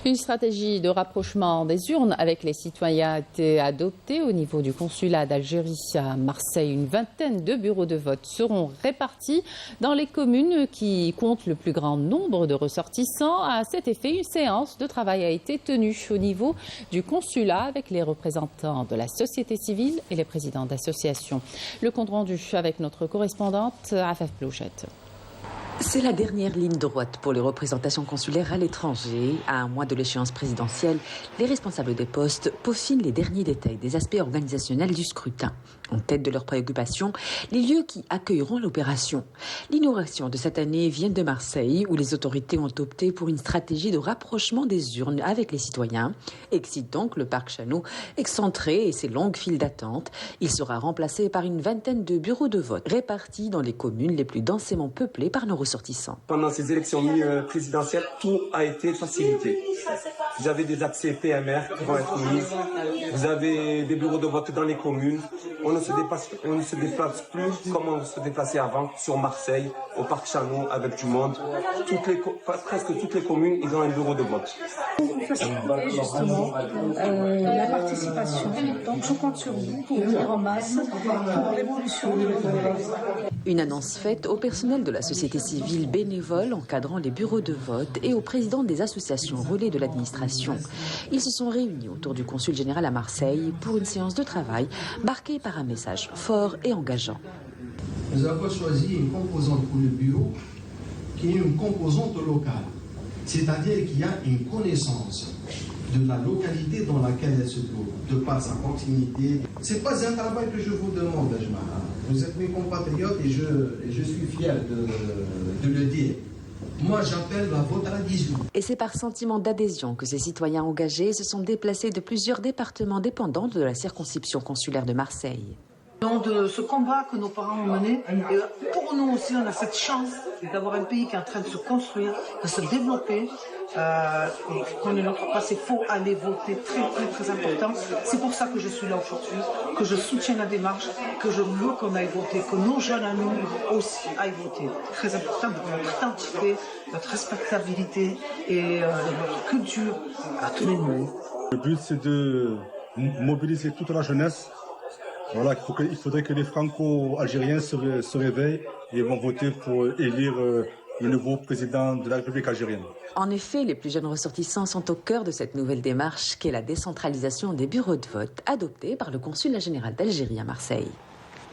Une stratégie de rapprochement des urnes avec les citoyens a été adoptée au niveau du consulat d'Algérie à Marseille. Une vingtaine de bureaux de vote seront répartis dans les communes qui comptent le plus grand nombre de ressortissants. À cet effet, une séance de travail a été tenue au niveau du consulat avec les représentants de la société civile et les présidents d'associations. Le compte rendu avec notre correspondante Afaf Plouchette. C'est la dernière ligne droite pour les représentations consulaires à l'étranger. À un mois de l'échéance présidentielle, les responsables des postes peaufinent les derniers détails des aspects organisationnels du scrutin. En tête de leurs préoccupations, les lieux qui accueilleront l'opération. L'inauguration de cette année vient de Marseille, où les autorités ont opté pour une stratégie de rapprochement des urnes avec les citoyens. Excite donc le parc Chanot, excentré et ses longues files d'attente. Il sera remplacé par une vingtaine de bureaux de vote répartis dans les communes les plus densément peuplées par nos ressortissants. Pendant ces élections présidentielles, tout a été facilité. Vous avez des accès PMR qui vont être mis. Vous avez des bureaux de vote dans les communes. On ne se déplace plus comme on se déplaçait avant sur Marseille, au parc Chanot, avec du monde. Presque toutes les communes, ils ont un bureau de vote. Justement, la participation. Donc je compte sur vous pour venir en masse pour l'évolution de l'économie. Une annonce faite au personnel de la société civile bénévole encadrant les bureaux de vote et au président des associations relais de l'administration. Ils se sont réunis autour du consul général à Marseille pour une séance de travail marquée par un message fort et engageant. Nous avons choisi une composante pour le bureau qui est une composante locale, c'est-à-dire qu'il y a une connaissance de la localité dans laquelle elle se trouve, de par sa proximité. Ce n'est pas un travail que je vous demande, Ajma. Vous êtes mes compatriotes et je suis fier de le dire. Moi, j'appelle la votre adhésion. Et c'est par sentiment d'adhésion que ces citoyens engagés se sont déplacés de plusieurs départements dépendants de la circonscription consulaire de Marseille. Donc de ce combat que nos parents ont mené, et pour nous aussi, on a cette chance d'avoir un pays qui est en train de se construire, de se développer. Qu'on ne notre pas, il faut aller voter, très important. C'est pour ça que je suis là aujourd'hui, que je soutiens la démarche, que je veux qu'on aille voter, que nos jeunes à nous aussi aillent voter. Très important pour notre identité, notre respectabilité et notre culture à tous les niveaux. Le but, c'est de mobiliser toute la jeunesse. Voilà, il faudrait que les Franco-Algériens se réveillent et vont voter pour élire le nouveau président de la République algérienne. En effet, les plus jeunes ressortissants sont au cœur de cette nouvelle démarche qu'est la décentralisation des bureaux de vote adoptée par le consulat général d'Algérie à Marseille.